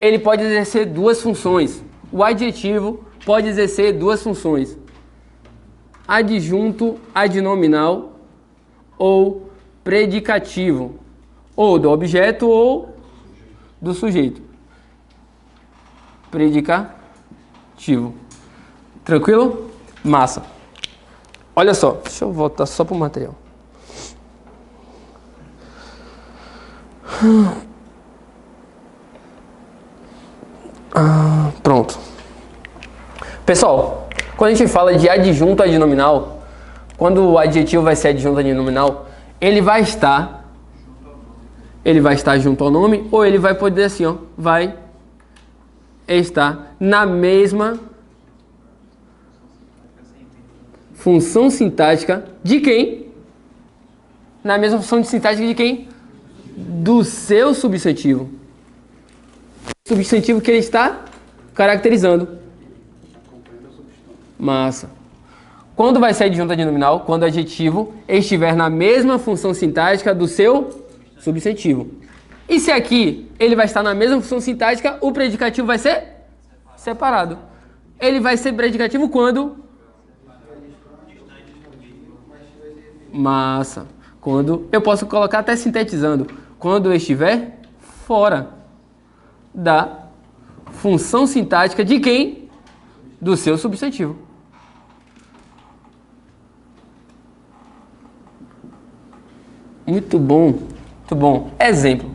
ele pode exercer duas funções. O adjetivo pode exercer duas funções. Adjunto adnominal ou predicativo. Ou do objeto ou do sujeito. Predicativo. Tranquilo? Massa. Olha só, deixa eu voltar só para o material. Pronto. Pessoal, quando a gente fala de adjunto adnominal, quando o adjetivo vai ser adjunto adnominal, ele vai estar junto ao nome, ou ele vai poder assim, ó, vai estar na mesma função sintática de quem? Na mesma função sintática de quem? Do seu substantivo. Substantivo que ele está caracterizando. Massa. Quando vai ser adjunto adnominal? Quando o adjetivo estiver na mesma função sintática do seu substantivo. E se aqui ele vai estar na mesma função sintática, o predicativo vai ser separado. Ele vai ser predicativo quando? Massa. Quando eu posso colocar até sintetizando. Quando estiver fora da função sintática de quem? Do seu substantivo. Muito bom. Muito bom. Exemplo.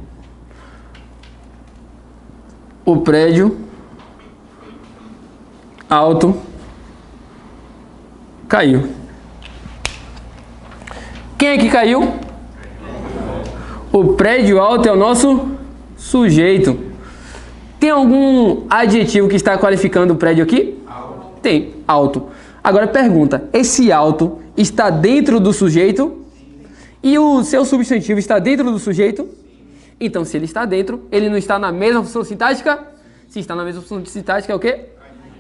O prédio alto caiu. Quem é que caiu? O prédio alto é o nosso sujeito. Tem algum adjetivo que está qualificando o prédio aqui? Alto. Tem, alto. Agora pergunta, esse alto está dentro do sujeito? E o seu substantivo está dentro do sujeito? Então, se ele está dentro, ele não está na mesma função sintática? Se está na mesma função sintática, é o quê?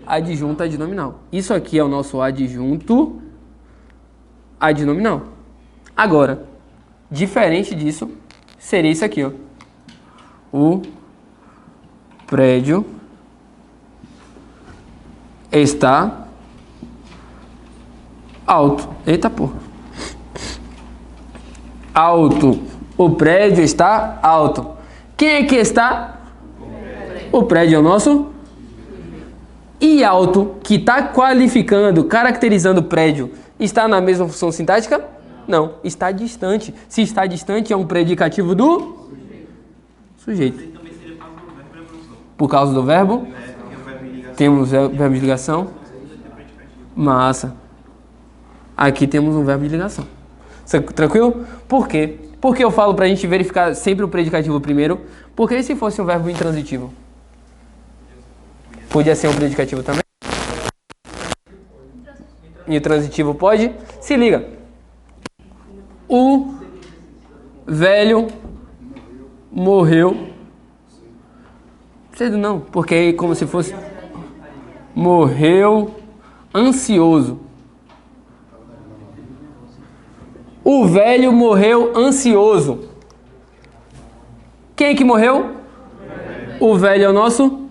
Adjunto adnominal. Isso aqui é o nosso adjunto adnominal. Agora, diferente disso, seria isso aqui, ó. O prédio está alto. Eita porra. Alto. O prédio está alto. Quem é que está? O prédio é o nosso. E alto, que está qualificando, caracterizando o prédio, está na mesma função sintática? Não, está distante. Se está distante, é um predicativo do sujeito. Por causa do verbo? Temos verbo de ligação. Massa. Aqui temos um verbo de ligação. Tranquilo? Por quê? Porque eu falo pra gente verificar sempre o predicativo primeiro. Porque e se fosse um verbo intransitivo? Podia ser um predicativo também? Intransitivo pode? Se liga. O velho morreu. Cedo não, porque aí como se fosse morreu ansioso. O velho morreu ansioso. Quem é que morreu? O velho é o nosso?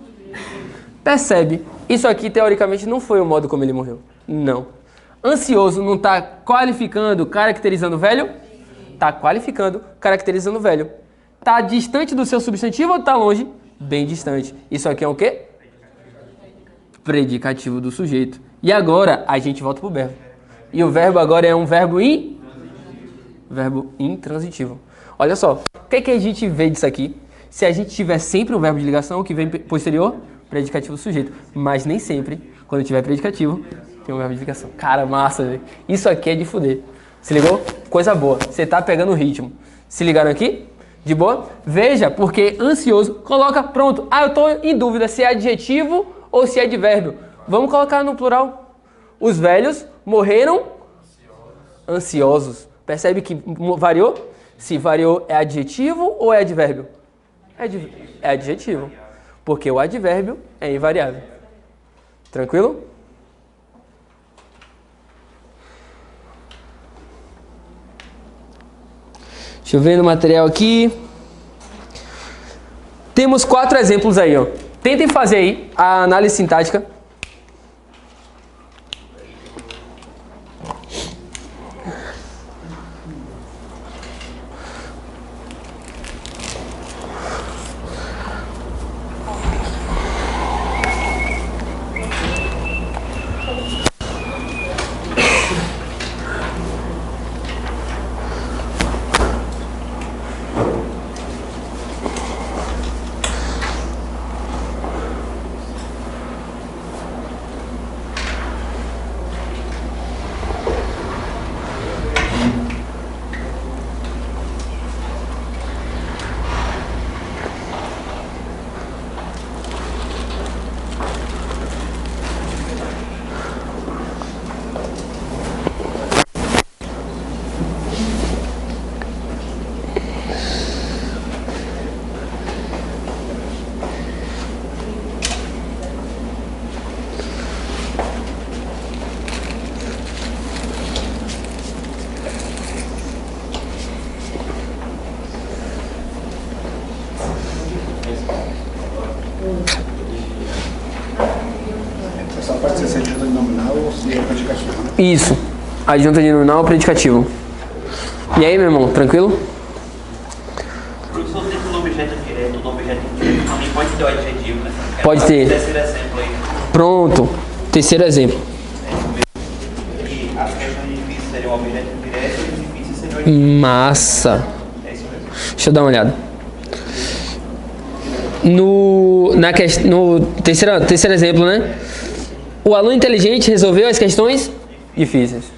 Percebe? Isso aqui teoricamente não foi o modo como ele morreu. Não. Ansioso não está qualificando, caracterizando o velho? Está qualificando, caracterizando o velho. Está distante do seu substantivo ou está longe? Bem distante. Isso aqui é o quê? Predicativo do sujeito. E agora a gente volta para o verbo. E o verbo agora é um verbo intransitivo. Olha só, o que a gente vê disso aqui? Se a gente tiver sempre um verbo de ligação, o que vem posterior? Predicativo do sujeito. Mas nem sempre, quando tiver predicativo, tem um verbo de ligação. Cara, massa, velho. Isso aqui é de fuder. Se ligou? Coisa boa. Você tá pegando o ritmo. Se ligaram aqui? De boa? Veja, porque ansioso, coloca pronto. Ah, eu tô em dúvida se é adjetivo ou se é advérbio. Vamos colocar no plural. Os velhos morreram ansiosos. Percebe que variou? Se variou, é adjetivo ou é advérbio? É adjetivo. Porque o advérbio é invariável. Tranquilo? Deixa eu ver no material aqui. Temos 4 exemplos aí, ó. Tentem fazer aí a análise sintática. Só pode ser adjunta de nominal ou se é predicativo, né? Isso. Adjunta de nominal ou predicativo. E aí, meu irmão, tranquilo? Professor, dentro do objeto direto, do objeto indireto, também pode ter o adjetivo, né? Pode ter. Terceiro exemplo aí. Pronto. Terceiro exemplo. Que as questões difíceis seriam o objeto indireto e os difíceis seriam o adjetivo. Massa. É isso mesmo? Deixa eu dar uma olhada. No terceiro exemplo, né? O aluno inteligente resolveu as questões difíceis.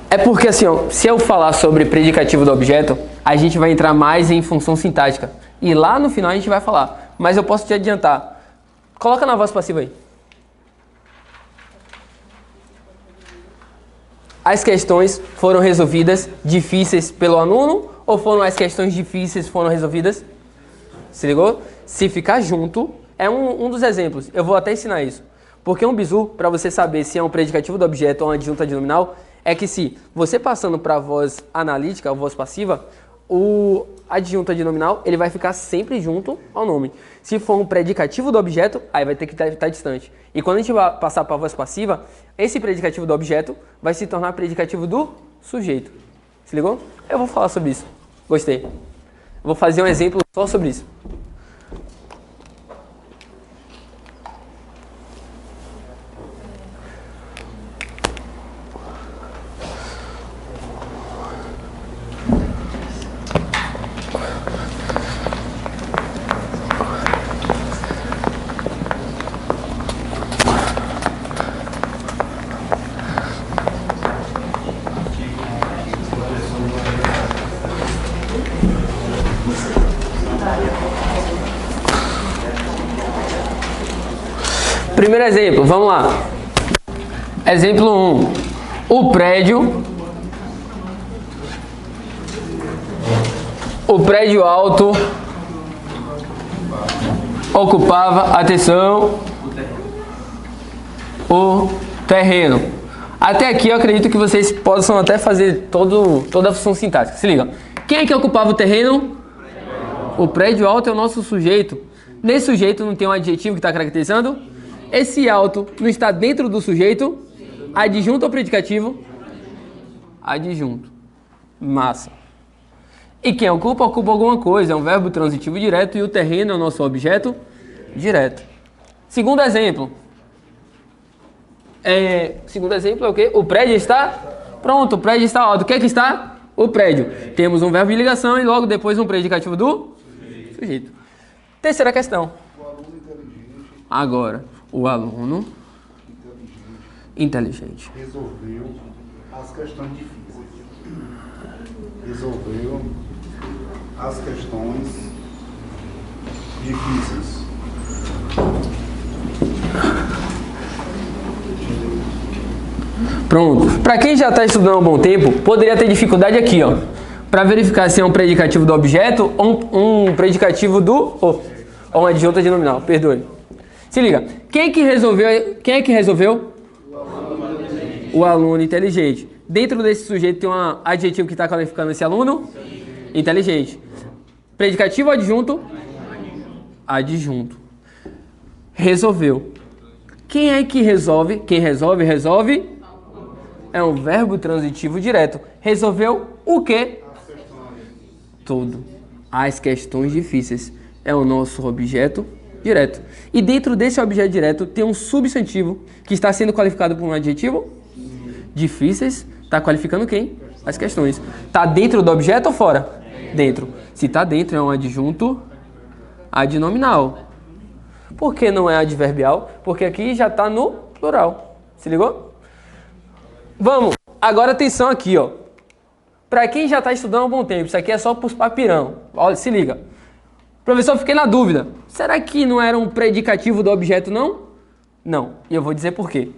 É porque assim, ó, se eu falar sobre predicativo do objeto, a gente vai entrar mais em função sintática. E lá no final a gente vai falar. Mas eu posso te adiantar. Coloca na voz passiva aí. As questões foram resolvidas difíceis pelo aluno ou foram as questões difíceis foram resolvidas? Se ligou? Se ficar junto, é um dos exemplos. Eu vou até ensinar isso. Porque um bizu, para você saber se é um predicativo do objeto ou uma adjunta de nominal, é que se você passando para a voz analítica, a voz passiva, o adjunta de nominal ele vai ficar sempre junto ao nome. Se for um predicativo do objeto, aí vai ter que estar distante. E quando a gente vai passar para a voz passiva, esse predicativo do objeto vai se tornar predicativo do sujeito. Se ligou? Eu vou falar sobre isso. Gostei. Vou fazer um exemplo só sobre isso. Primeiro exemplo, vamos lá. Exemplo 1. O prédio alto ocupava, atenção, o terreno. Até aqui eu acredito que vocês possam até fazer toda a função sintática. Se liga. Quem é que ocupava o terreno? O prédio alto é o nosso sujeito. Nesse sujeito não tem um adjetivo que está caracterizando? Esse alto não está dentro do sujeito? Adjunto ou predicativo? Adjunto. Massa. E quem ocupa, ocupa alguma coisa. É um verbo transitivo direto e o terreno é o nosso objeto direto. Segundo exemplo. Segundo exemplo é o quê? O prédio está... Pronto, o prédio está alto. O que é que está? O prédio. Temos um verbo de ligação e logo depois um predicativo do sujeito. Terceira questão. Agora, o aluno inteligente Resolveu as questões difíceis. Resolveu as questões difíceis. Pronto. Para quem já está estudando há um bom tempo, poderia ter dificuldade aqui, ó, para verificar se é um predicativo do objeto ou um predicativo do ou uma adjunta de nominal. Perdoe. Se liga. Quem é que resolveu? O aluno inteligente. Dentro desse sujeito tem um adjetivo que está qualificando esse aluno inteligente. Predicativo adjunto? Adjunto. Resolveu. Quem é que resolve? Quem resolve? Resolve é um verbo transitivo direto. Resolveu o quê? Tudo. As questões difíceis. É o nosso objeto direto. E dentro desse objeto direto tem um substantivo que está sendo qualificado por um adjetivo? Difíceis. Está qualificando quem? As questões. Está dentro do objeto ou fora? Dentro. Se está dentro é um adjunto adnominal. Por que não é adverbial? Porque aqui já está no plural. Se ligou? Vamos. Agora atenção aqui, ó. Para quem já está estudando há um bom tempo, isso aqui é só para os papirão. Olha, se liga. Professor, fiquei na dúvida. Será que não era um predicativo do objeto, não? Não. E eu vou dizer por quê.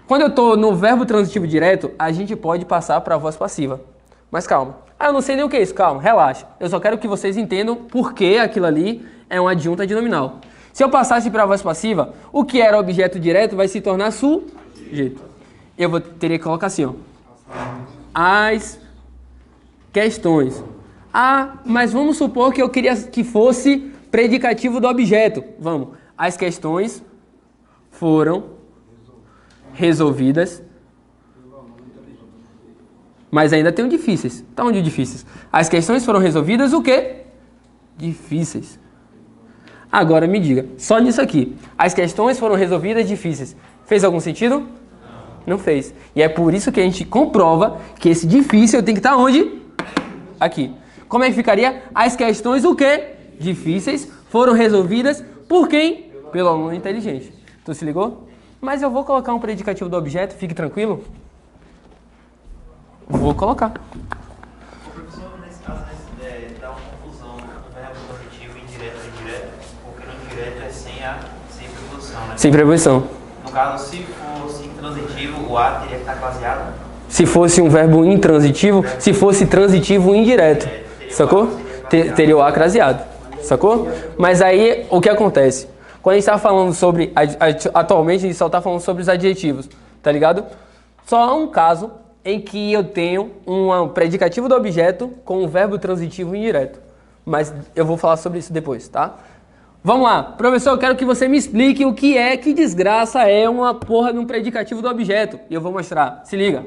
Quando eu estou no verbo transitivo direto, a gente pode passar para a voz passiva. Mas calma. Eu não sei nem o que é isso. Calma, relaxa. Eu só quero que vocês entendam por que aquilo ali é um adjunto adnominal. Se eu passasse para a voz passiva, o que era objeto direto vai se tornar sujeito. Eu teria que colocar assim, ó. As questões. Ah, mas vamos supor que eu queria que fosse predicativo do objeto. Vamos. As questões foram resolvidas. Mas ainda tem o difíceis. Tá onde o difíceis? As questões foram resolvidas o quê? Difíceis. Agora me diga, só nisso aqui. As questões foram resolvidas difíceis. Fez algum sentido? Não fez. E é por isso que a gente comprova que esse difícil tem que estar onde? Aqui. Como é que ficaria? As questões o quê? Difíceis foram resolvidas por quem? Pelo aluno inteligente. Tu se ligou? Mas eu vou colocar um predicativo do objeto, fique tranquilo. Vou colocar. O professor, nesse caso, dá uma confusão no verbo transitivo indireto e indireto, porque no indireto é sem preposição, né? Sem preposição. No caso, se fosse intransitivo, o A teria que estar claseado? Se fosse um verbo intransitivo, se fosse transitivo indireto, sacou? Teria o A craseado, sacou? Mas aí, o que acontece? Quando a gente está falando sobre, atualmente a gente só está falando sobre os adjetivos, tá ligado? Só há um caso em que eu tenho um predicativo do objeto com um verbo transitivo indireto. Mas eu vou falar sobre isso depois, tá? Vamos lá. Professor, eu quero que você me explique o que desgraça é uma porra de um predicativo do objeto. E eu vou mostrar. Se liga.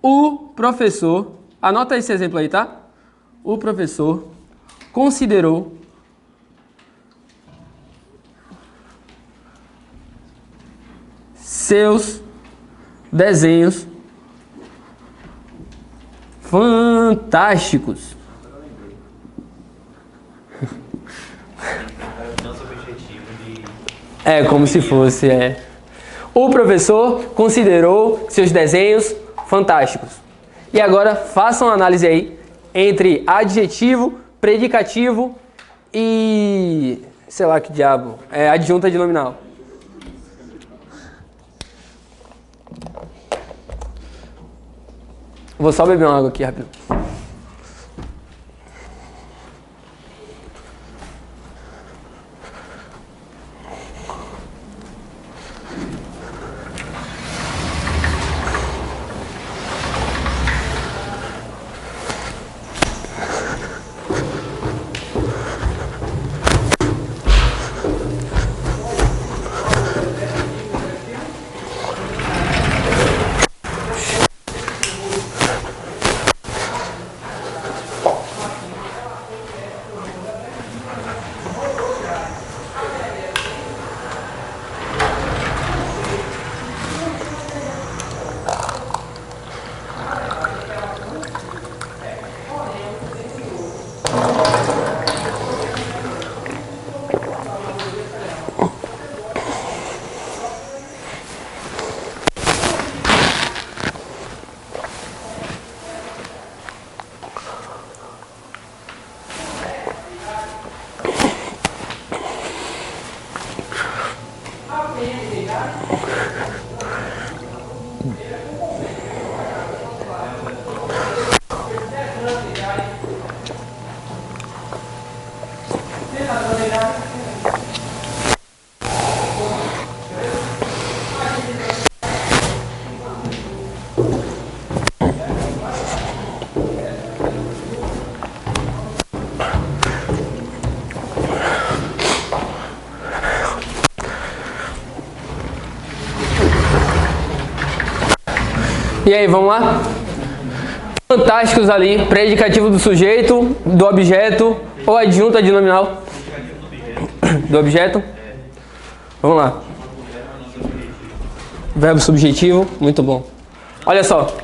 O professor... Anota esse exemplo aí, tá? O professor considerou seus desenhos fantásticos. É como se fosse, O professor considerou seus desenhos fantásticos. E agora façam uma análise aí entre adjetivo, predicativo e... sei lá que diabo. Adjunto adnominal. Vou só beber uma água aqui rápido. E aí, vamos lá? Fantásticos ali, predicativo do sujeito, do objeto ou adjunto adnominal do objeto. Vamos lá. Verbo subjetivo, muito bom. Olha só.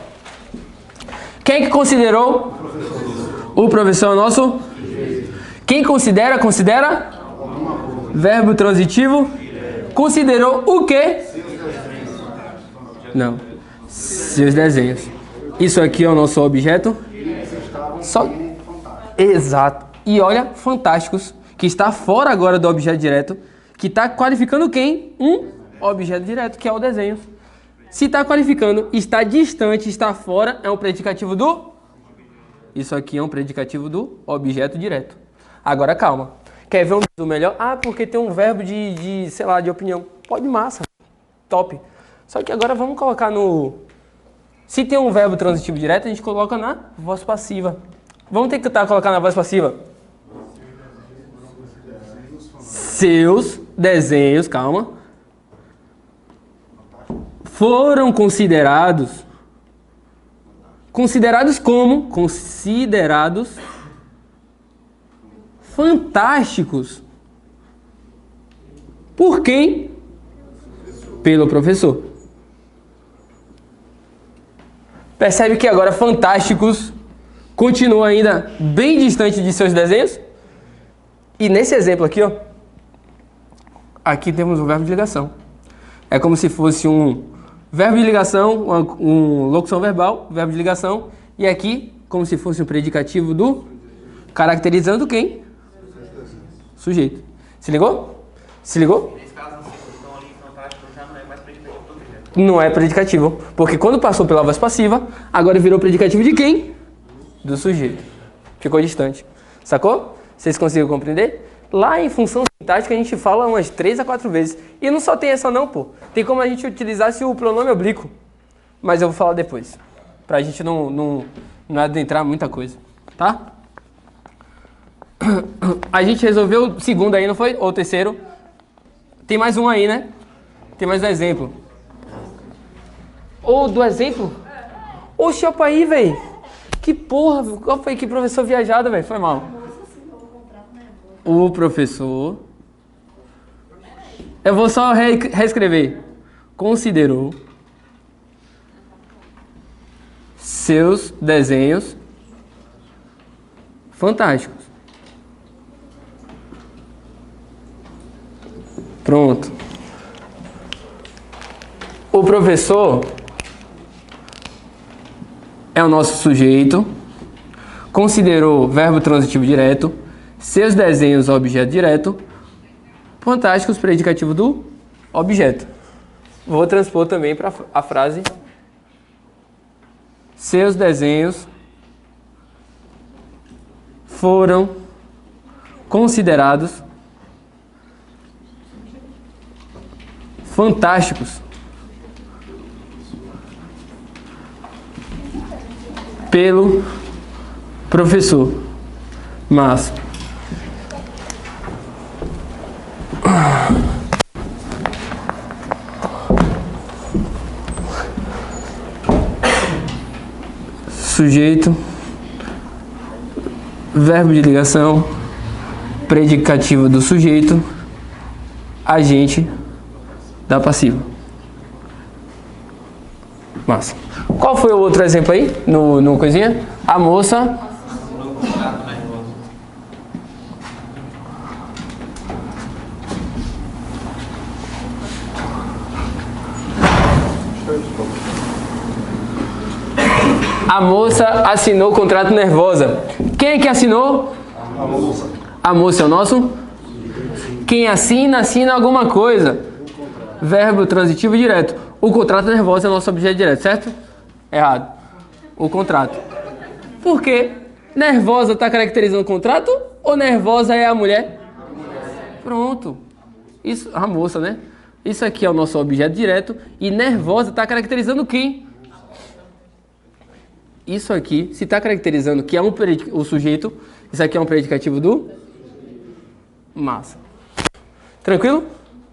Quem que considerou? O professor é o nosso? Quem considera? Considera? Verbo transitivo. Considerou o quê? Não. Seus desenhos. Isso aqui é o nosso objeto. Só... Exato. E olha, fantásticos, que está fora agora do objeto direto, que está qualificando quem? Um objeto direto, que é o desenho. Se está qualificando, está distante, está fora, é um predicativo do... Isso aqui é um predicativo do objeto direto. Agora, calma. Quer ver um melhor? Ah, porque tem um verbo sei lá, de opinião. Pode, massa. Top. Só que agora vamos colocar no... Se tem um verbo transitivo direto, a gente coloca na voz passiva. Vamos tentar colocar na voz passiva. Seus desenhos, calma, foram considerados. Considerados como? Considerados fantásticos. Por quem? Pelo professor. Percebe que agora fantásticos continua ainda bem distante de seus desenhos? E nesse exemplo aqui, ó, aqui temos um verbo de ligação. É como se fosse um verbo de ligação, uma locução verbal, verbo de ligação, e aqui como se fosse um predicativo do... Caracterizando quem? Sujeito. Se ligou? Se ligou? Nesse caso, se estão ali fantástico, já não é mais predicativo do objeto. Não é predicativo, porque quando passou pela voz passiva, agora virou predicativo de quem? Do sujeito. Ficou distante. Sacou? Vocês conseguiram compreender? Lá em função sintática a gente fala umas 3 a 4 vezes. E não só tem essa não, pô. Tem como a gente utilizar se o pronome oblíquo. Mas eu vou falar depois. Pra gente não adentrar muita coisa. Tá? A gente resolveu o segundo aí, não foi? Ou o terceiro. Tem mais um aí, né? Tem mais um exemplo. Ou do exemplo? Oxe, opa aí, velho. Que porra. Qual foi que professor viajado, velho? Foi mal. O professor... Eu vou só reescrever. Considerou seus desenhos fantásticos. Pronto. O professor é o nosso sujeito. Considerou verbo transitivo direto. Seus desenhos, objeto direto. Fantásticos, predicativo do objeto. Vou transpor também para a frase. Seus desenhos foram considerados fantásticos pelo professor. Massa. Sujeito, verbo de ligação, predicativo do sujeito, agente da passiva. Massa. Qual foi o outro exemplo aí no coisinha? A moça... A moça assinou o contrato nervosa. Quem é que assinou? A moça. A moça é o nosso? Quem assina, assina alguma coisa. Verbo transitivo direto. O contrato nervosa é o nosso objeto direto, certo? Errado. O contrato. Por quê? Nervosa está caracterizando o contrato ou nervosa é a mulher? Pronto. Isso, a moça, né? Isso aqui é o nosso objeto direto e nervosa está caracterizando quem? Isso aqui, se está caracterizando que é o sujeito, isso aqui é um predicativo do massa. Tranquilo?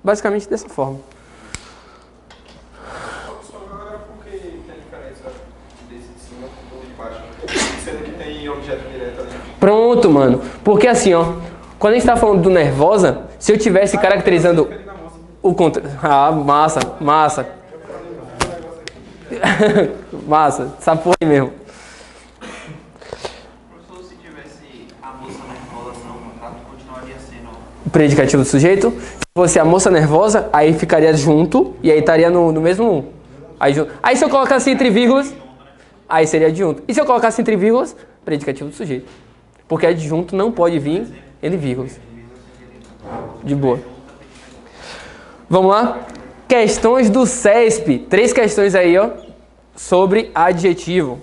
Basicamente dessa forma. Agora, por que a diferença Sendo que tem objeto direto ali. Pronto, mano. Porque assim, ó, quando a gente tá falando do nervosa, se eu tivesse caracterizando o contra... Ah, massa, massa. Massa, essa porra aí mesmo. Professor, se tivesse a moça nervosa no contrato, continuaria sendo. O predicativo do sujeito. Se fosse a moça nervosa, aí ficaria junto e aí estaria no mesmo. Aí se eu colocasse entre vírgulas, aí seria adjunto. E se eu colocasse entre vírgulas, predicativo do sujeito. Porque adjunto não pode vir entre vírgulas. De boa. Vamos lá? Questões do CESP. 3 questões aí, ó, sobre adjetivo.